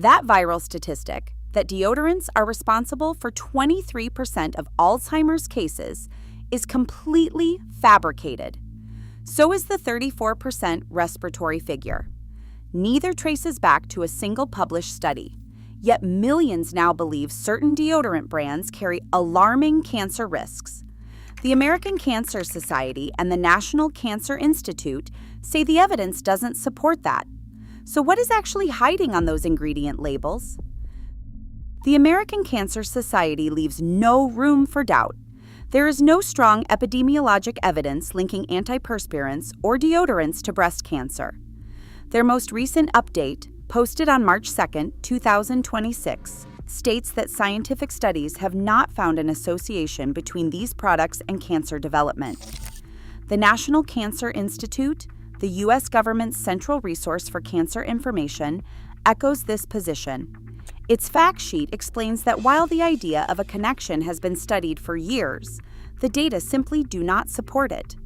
That viral statistic, that deodorants are responsible for 23% of Alzheimer's cases, is completely fabricated. So is the 34% respiratory figure. Neither traces back to a single published study, yet millions now believe certain deodorant brands carry alarming cancer risks. The American Cancer Society and the National Cancer Institute say the evidence doesn't support that. So what is actually hiding on those ingredient labels? The American Cancer Society leaves no room for doubt. There is no strong epidemiologic evidence linking antiperspirants or deodorants to breast cancer. Their most recent update, posted on March 2, 2026, states that scientific studies have not found an association between these products and cancer development. The National Cancer Institute, the U.S. government's central resource for cancer information, echoes this position. Its fact sheet explains that while the idea of a connection has been studied for years, the data simply do not support it.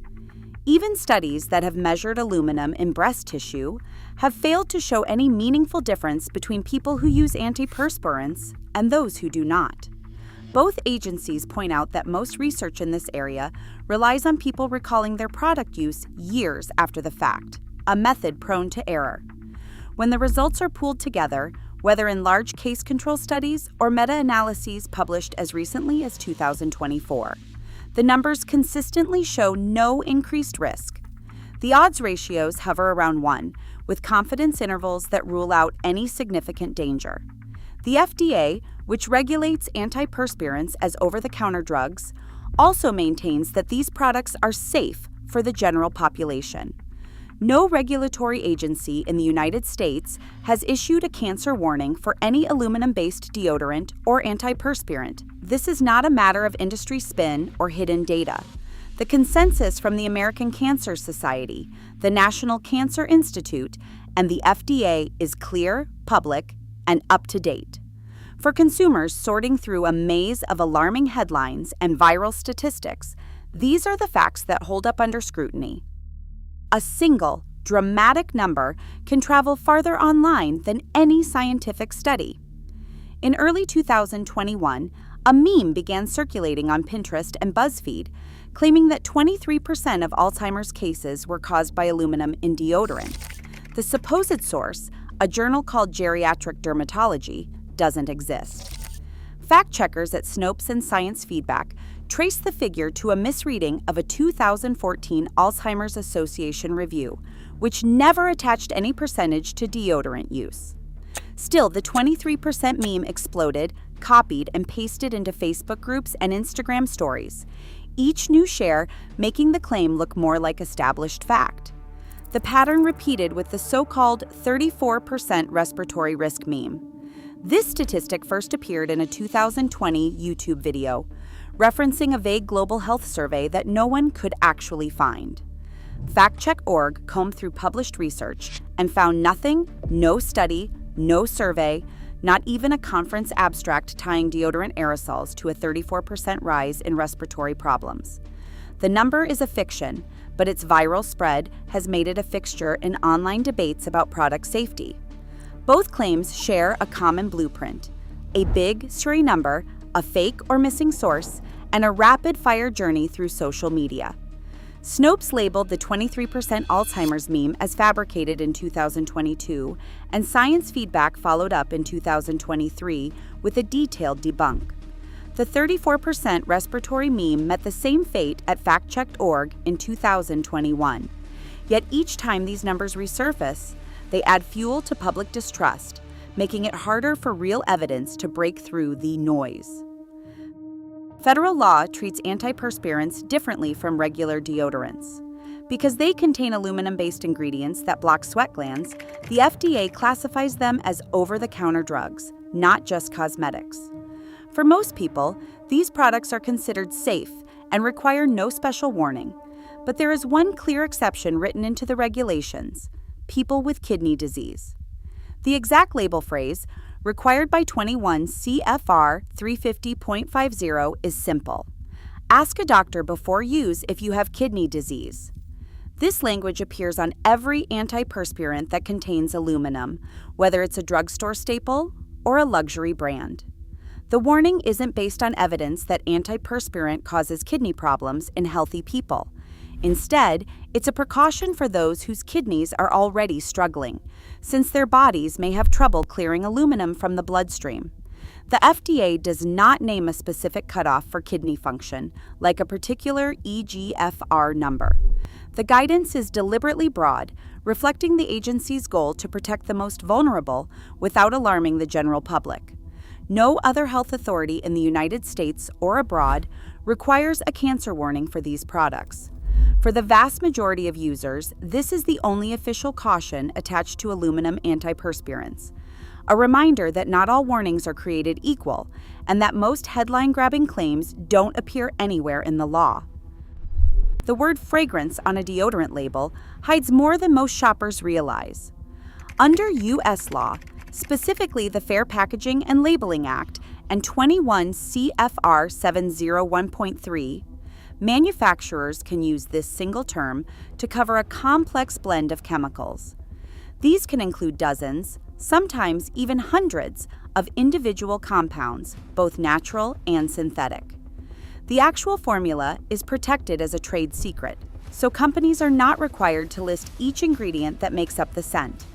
Even studies that have measured aluminum in breast tissue have failed to show any meaningful difference between people who use antiperspirants and those who do not. Both agencies point out that most research in this area relies on people recalling their product use years after the fact, a method prone to error. When the results are pooled together, whether in large case control studies or meta-analyses published as recently as 2024, the numbers consistently show no increased risk. The odds ratios hover around 1, with confidence intervals that rule out any significant danger. The FDA, which regulates antiperspirants as over-the-counter drugs, also maintains that these products are safe for the general population. No regulatory agency in the United States has issued a cancer warning for any aluminum-based deodorant or antiperspirant. This is not a matter of industry spin or hidden data. The consensus from the American Cancer Society, the National Cancer Institute, and the FDA is clear, public, and up to date. For consumers sorting through a maze of alarming headlines and viral statistics, these are the facts that hold up under scrutiny. A single, dramatic number can travel farther online than any scientific study. In early 2021, a meme began circulating on Pinterest and BuzzFeed, claiming that 23% of Alzheimer's cases were caused by aluminum in deodorant. The supposed source, a journal called Geriatric Dermatology, doesn't exist. Fact-checkers at Snopes and Science Feedback traced the figure to a misreading of a 2014 Alzheimer's Association review, which never attached any percentage to deodorant use. Still, the 23% meme exploded, copied, and pasted into Facebook groups and Instagram stories, each new share making the claim look more like established fact. The pattern repeated with the so-called 34% respiratory risk meme. This statistic first appeared in a 2020 YouTube video, referencing a vague global health survey that no one could actually find. FactCheck.org combed through published research and found nothing, no study, no survey, not even a conference abstract tying deodorant aerosols to a 34% rise in respiratory problems. The number is a fiction, but its viral spread has made it a fixture in online debates about product safety. Both claims share a common blueprint: a big, scary number, a fake or missing source, and a rapid-fire journey through social media. Snopes labeled the 23% Alzheimer's meme as fabricated in 2022, and Science Feedback followed up in 2023 with a detailed debunk. The 34% respiratory meme met the same fate at FactCheck.org in 2021. Yet each time these numbers resurface, they add fuel to public distrust, making it harder for real evidence to break through the noise. Federal law treats antiperspirants differently from regular deodorants. Because they contain aluminum-based ingredients that block sweat glands, the FDA classifies them as over-the-counter drugs, not just cosmetics. For most people, these products are considered safe and require no special warning. But there is one clear exception written into the regulations: people with kidney disease. The exact label phrase, required by 21 CFR 350.50, is simple. Ask a doctor before use if you have kidney disease. This language appears on every antiperspirant that contains aluminum, whether it's a drugstore staple or a luxury brand. The warning isn't based on evidence that antiperspirant causes kidney problems in healthy people. Instead, it's a precaution for those whose kidneys are already struggling, since their bodies may have trouble clearing aluminum from the bloodstream. The FDA does not name a specific cutoff for kidney function, like a particular eGFR number. The guidance is deliberately broad, reflecting the agency's goal to protect the most vulnerable without alarming the general public. No other health authority in the United States or abroad requires a cancer warning for these products. For the vast majority of users, this is the only official caution attached to aluminum antiperspirants. A reminder that not all warnings are created equal, and that most headline-grabbing claims don't appear anywhere in the law. The word fragrance on a deodorant label hides more than most shoppers realize. Under U.S. law, specifically the Fair Packaging and Labeling Act and 21 CFR 701.3, manufacturers can use this single term to cover a complex blend of chemicals. These can include dozens, sometimes even hundreds, of individual compounds, both natural and synthetic. The actual formula is protected as a trade secret, so companies are not required to list each ingredient that makes up the scent.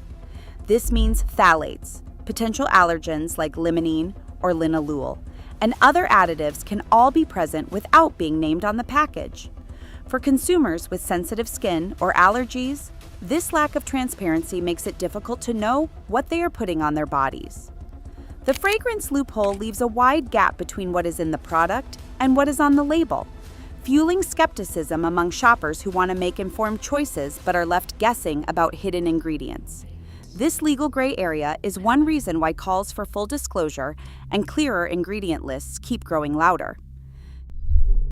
This means phthalates, potential allergens like limonene or linalool, and other additives can all be present without being named on the package. For consumers with sensitive skin or allergies, this lack of transparency makes it difficult to know what they are putting on their bodies. The fragrance loophole leaves a wide gap between what is in the product and what is on the label, fueling skepticism among shoppers who want to make informed choices but are left guessing about hidden ingredients. This legal gray area is one reason why calls for full disclosure and clearer ingredient lists keep growing louder.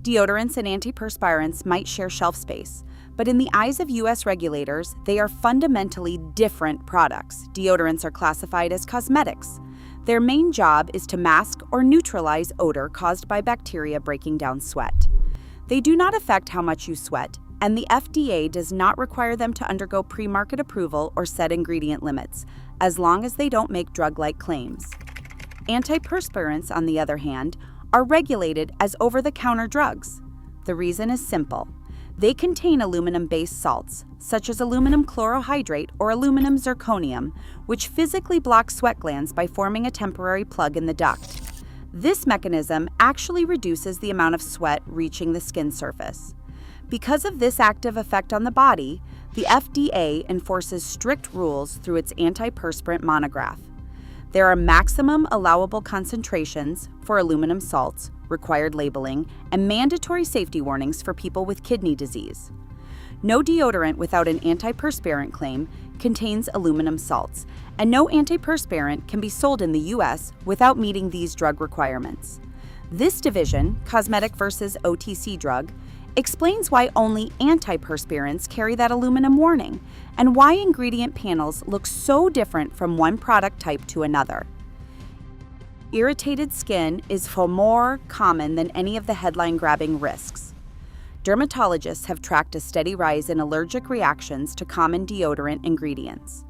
Deodorants and antiperspirants might share shelf space, but in the eyes of U.S. regulators, they are fundamentally different products. Deodorants are classified as cosmetics. Their main job is to mask or neutralize odor caused by bacteria breaking down sweat. They do not affect how much you sweat, and the FDA does not require them to undergo pre-market approval or set ingredient limits, as long as they don't make drug-like claims. Antiperspirants, on the other hand, are regulated as over-the-counter drugs. The reason is simple. They contain aluminum-based salts, such as aluminum chlorohydrate or aluminum zirconium, which physically block sweat glands by forming a temporary plug in the duct. This mechanism actually reduces the amount of sweat reaching the skin surface. Because of this active effect on the body, the FDA enforces strict rules through its antiperspirant monograph. There are maximum allowable concentrations for aluminum salts, required labeling, and mandatory safety warnings for people with kidney disease. No deodorant without an antiperspirant claim contains aluminum salts, and no antiperspirant can be sold in the U.S. without meeting these drug requirements. This division, cosmetic versus OTC drug, explains why only antiperspirants carry that aluminum warning and why ingredient panels look so different from one product type to another. Irritated skin is far more common than any of the headline-grabbing risks. Dermatologists have tracked a steady rise in allergic reactions to common deodorant ingredients.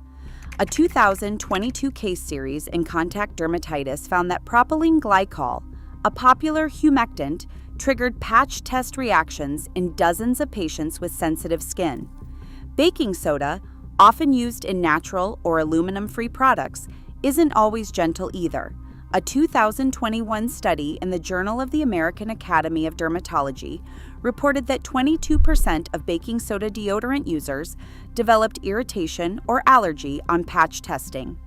A 2022 case series in contact dermatitis found that propylene glycol, a popular humectant, triggered patch test reactions in dozens of patients with sensitive skin. Baking soda, often used in natural or aluminum-free products, isn't always gentle either. A 2021 study in the Journal of the American Academy of Dermatology reported that 22% of baking soda deodorant users developed irritation or allergy on patch testing.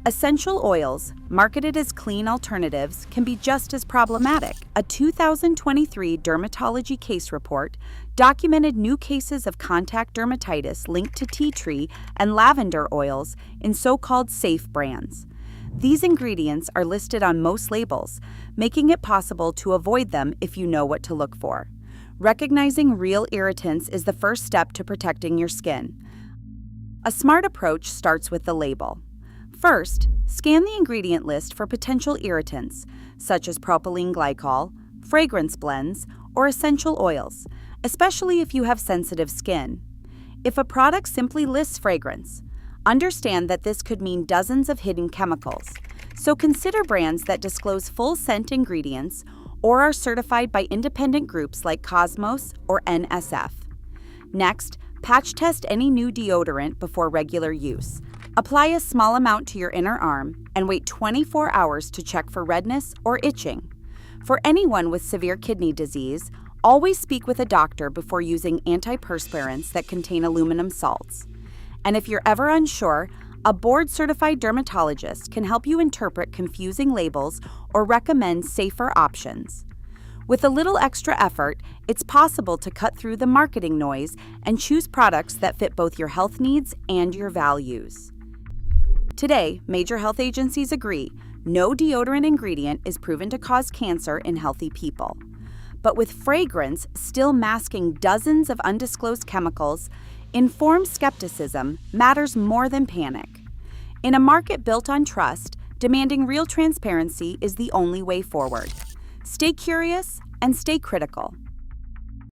Essential oils, marketed as clean alternatives, can be just as problematic. A 2023 dermatology case report documented new cases of contact dermatitis linked to tea tree and lavender oils in so-called safe brands. These ingredients are listed on most labels, making it possible to avoid them if you know what to look for. Recognizing real irritants is the first step to protecting your skin. A smart approach starts with the label. First, scan the ingredient list for potential irritants, such as propylene glycol, fragrance blends, or essential oils, especially if you have sensitive skin. If a product simply lists fragrance, understand that this could mean dozens of hidden chemicals. So consider brands that disclose full scent ingredients or are certified by independent groups like Cosmos or NSF. Next, patch test any new deodorant before regular use. Apply a small amount to your inner arm and wait 24 hours to check for redness or itching. For anyone with severe kidney disease, always speak with a doctor before using antiperspirants that contain aluminum salts. And if you're ever unsure, a board-certified dermatologist can help you interpret confusing labels or recommend safer options. With a little extra effort, it's possible to cut through the marketing noise and choose products that fit both your health needs and your values. Today, major health agencies agree no deodorant ingredient is proven to cause cancer in healthy people. But with fragrance still masking dozens of undisclosed chemicals, informed skepticism matters more than panic. In a market built on trust, demanding real transparency is the only way forward. Stay curious and stay critical.